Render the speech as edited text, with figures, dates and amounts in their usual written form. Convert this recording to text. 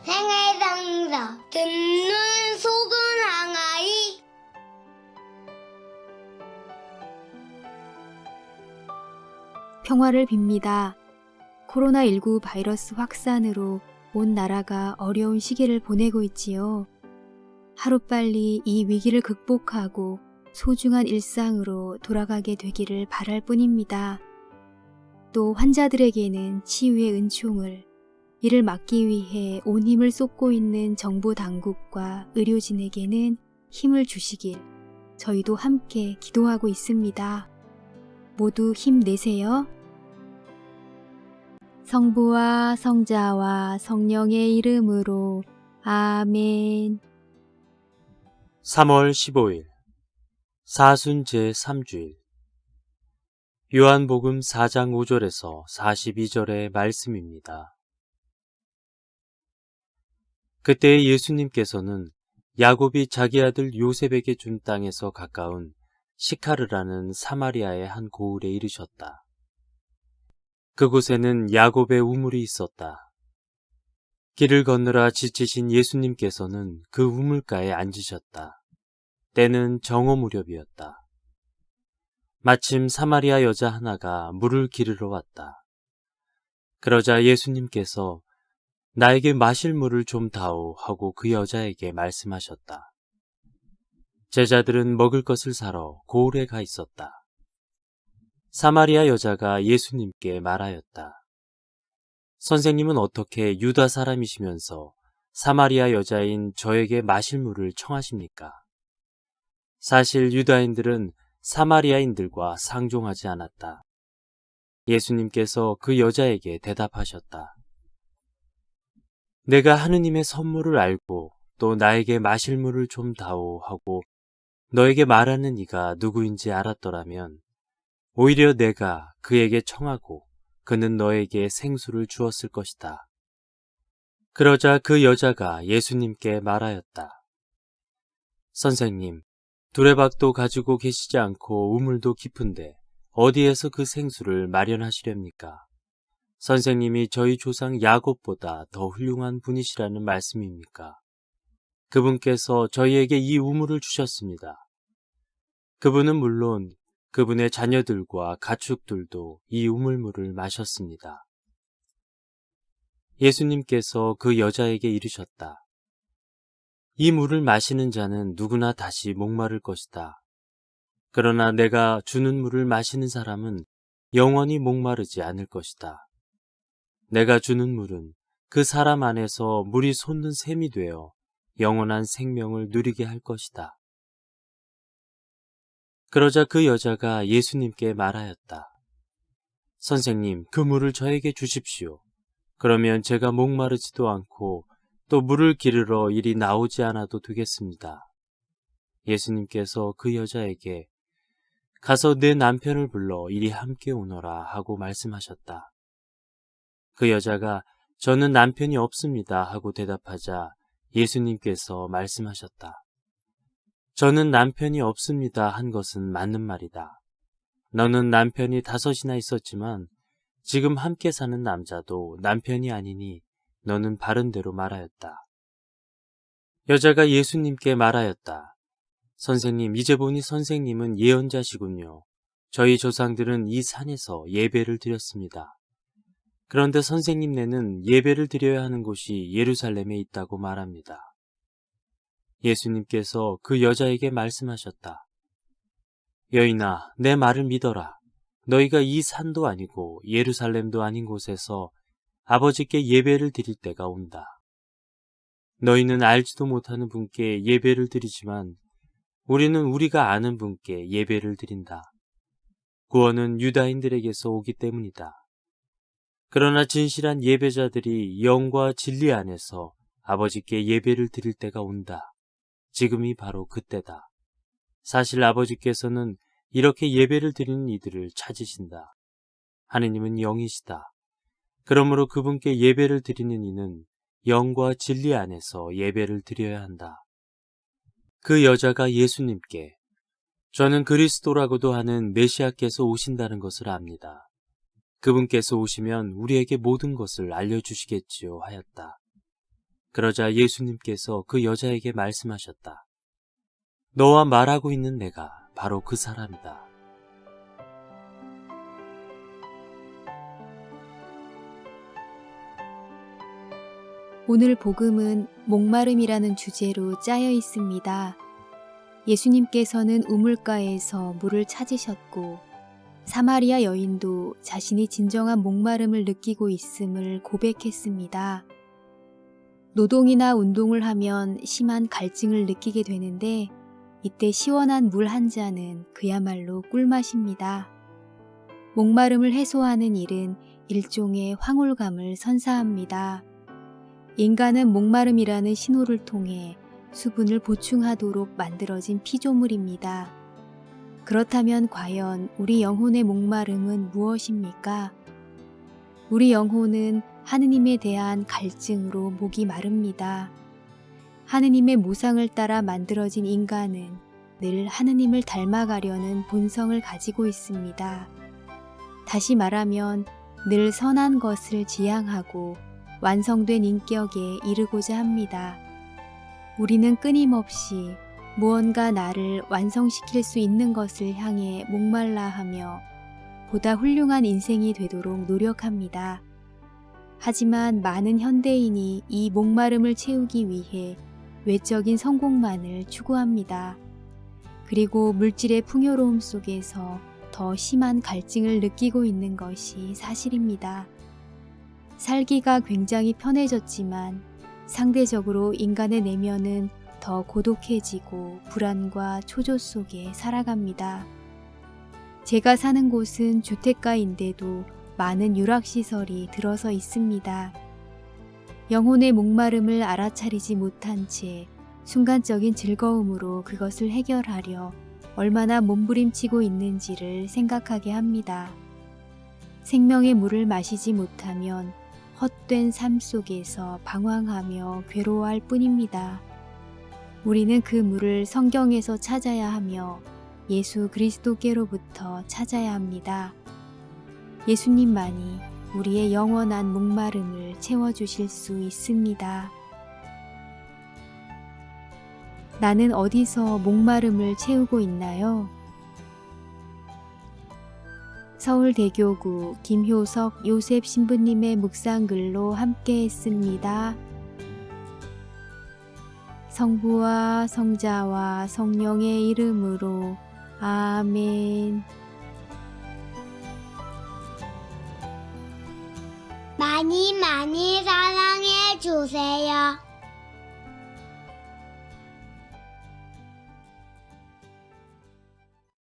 생애상사 듣는 속은 항아리. 평화를 빕니다. 코로나19 바이러스 확산으로 온 나라가 어려운 시기를 보내고 있지요. 하루빨리 이 위기를 극복하고 소중한 일상으로 돌아가게 되기를 바랄 뿐입니다. 또 환자들에게는 치유의 은총을, 이를 막기 위해 온 힘을 쏟고 있는 정부 당국과 의료진에게는 힘을 주시길 저희도 함께 기도하고 있습니다. 모두 힘내세요. 성부와 성자와 성령의 이름으로 아멘. 3월 15일 사순 제3주일 요한복음 4장 5절에서 42절의 말씀입니다. 그때 예수님께서는 야곱이 자기 아들 요셉에게 준 땅에서 가까운 시카르라는 사마리아의 한 고을에 이르셨다. 그곳에는 야곱의 우물이 있었다. 길을 건너라 지치신 예수님께서는 그 우물가에 앉으셨다. 때는 정오 무렵이었다. 마침 사마리아 여자 하나가 물을 기르러 왔다. 그러자 예수님께서 나에게 마실 물을 좀 다오 하고 그 여자에게 말씀하셨다. 제자들은 먹을 것을 사러 고을에 가 있었다. 사마리아 여자가 예수님께 말하였다. 선생님은 어떻게 유다 사람이시면서 사마리아 여자인 저에게 마실 물을 청하십니까? 사실 유다인들은 사마리아인들과 상종하지 않았다. 예수님께서 그 여자에게 대답하셨다. 내가 하느님의 선물을 알고 또 나에게 마실 물을 좀 다오 하고 너에게 말하는 이가 누구인지 알았더라면 오히려 내가 그에게 청하고 그는 너에게 생수를 주었을 것이다. 그러자 그 여자가 예수님께 말하였다. 선생님, 두레박도 가지고 계시지 않고 우물도 깊은데 어디에서 그 생수를 마련하시렵니까? 선생님이 저희 조상 야곱보다 더 훌륭한 분이시라는 말씀입니까? 그분께서 저희에게 이 우물을 주셨습니다. 그분은 물론 그분의 자녀들과 가축들도 이 우물물을 마셨습니다. 예수님께서 그 여자에게 이르셨다. 이 물을 마시는 자는 누구나 다시 목마를 것이다. 그러나 내가 주는 물을 마시는 사람은 영원히 목마르지 않을 것이다. 내가 주는 물은 그 사람 안에서 물이 솟는 샘이 되어 영원한 생명을 누리게 할 것이다. 그러자 그 여자가 예수님께 말하였다. 선생님, 그 물을 저에게 주십시오. 그러면 제가 목마르지도 않고 또 물을 기르러 이리 나오지 않아도 되겠습니다. 예수님께서 그 여자에게 가서 내 남편을 불러 이리 함께 오너라 하고 말씀하셨다. 그 여자가 저는 남편이 없습니다 하고 대답하자 예수님께서 말씀하셨다. 저는 남편이 없습니다 한 것은 맞는 말이다. 너는 남편이 5이나 있었지만 지금 함께 사는 남자도 남편이 아니니 너는 바른 대로 말하였다. 여자가 예수님께 말하였다. 선생님, 이제 보니 선생님은 예언자시군요. 저희 조상들은 이 산에서 예배를 드렸습니다. 그런데 선생님네는 예배를 드려야 하는 곳이 예루살렘에 있다고 말합니다. 예수님께서 그 여자에게 말씀하셨다. 여인아, 내 말을 믿어라. 너희가 이 산도 아니고 예루살렘도 아닌 곳에서 아버지께 예배를 드릴 때가 온다. 너희는 알지도 못하는 분께 예배를 드리지만 우리는 우리가 아는 분께 예배를 드린다. 구원은 유다인들에게서 오기 때문이다. 그러나 진실한 예배자들이 영과 진리 안에서 아버지께 예배를 드릴 때가 온다. 지금이 바로 그때다. 사실 아버지께서는 이렇게 예배를 드리는 이들을 찾으신다. 하느님은 영이시다. 그러므로 그분께 예배를 드리는 이는 영과 진리 안에서 예배를 드려야 한다. 그 여자가 예수님께 저는 그리스도라고도 하는 메시아께서 오신다는 것을 압니다. 그분께서 오시면 우리에게 모든 것을 알려주시겠지요 하였다. 그러자 예수님께서 그 여자에게 말씀하셨다. 너와 말하고 있는 내가 바로 그 사람이다. 오늘 복음은 목마름이라는 주제로 짜여 있습니다. 예수님께서는 우물가에서 물을 찾으셨고 사마리아 여인도 자신이 진정한 목마름을 느끼고 있음을 고백했습니다. 노동이나 운동을 하면 심한 갈증을 느끼게 되는데 이때 시원한 물 한 잔은 그야말로 꿀맛입니다. 목마름을 해소하는 일은 일종의 황홀감을 선사합니다. 인간은 목마름이라는 신호를 통해 수분을 보충하도록 만들어진 피조물입니다. 그렇다면 과연 우리 영혼의 목마름은 무엇입니까? 우리 영혼은 하느님에 대한 갈증으로 목이 마릅니다. 하느님의 모상을 따라 만들어진 인간은 늘 하느님을 닮아가려는 본성을 가지고 있습니다. 다시 말하면 늘 선한 것을 지향하고 완성된 인격에 이르고자 합니다. 우리는 끊임없이 무언가 나를 완성시킬 수 있는 것을 향해 목말라 하며 보다 훌륭한 인생이 되도록 노력합니다. 하지만 많은 현대인이 이 목마름을 채우기 위해 외적인 성공만을 추구합니다. 그리고 물질의 풍요로움 속에서 더 심한 갈증을 느끼고 있는 것이 사실입니다. 살기가 굉장히 편해졌지만 상대적으로 인간의 내면은 더 고독해지고 불안과 초조 속에 살아갑니다. 제가 사는 곳은 주택가인데도 많은 유락시설이 들어서 있습니다. 영혼의 목마름을 알아차리지 못한 채 순간적인 즐거움으로 그것을 해결하려 얼마나 몸부림치고 있는지를 생각하게 합니다. 생명의 물을 마시지 못하면 헛된 삶 속에서 방황하며 괴로워할 뿐입니다. 우리는 그 물을 성경에서 찾아야 하며 예수 그리스도께로부터 찾아야 합니다. 예수님만이 우리의 영원한 목마름을 채워주실 수 있습니다. 나는 어디서 목마름을 채우고 있나요? 서울대교구 김효석 요셉 신부님의 묵상글로 함께 했습니다. 성부와 성자와 성령의 이름으로 아멘. 많이 사랑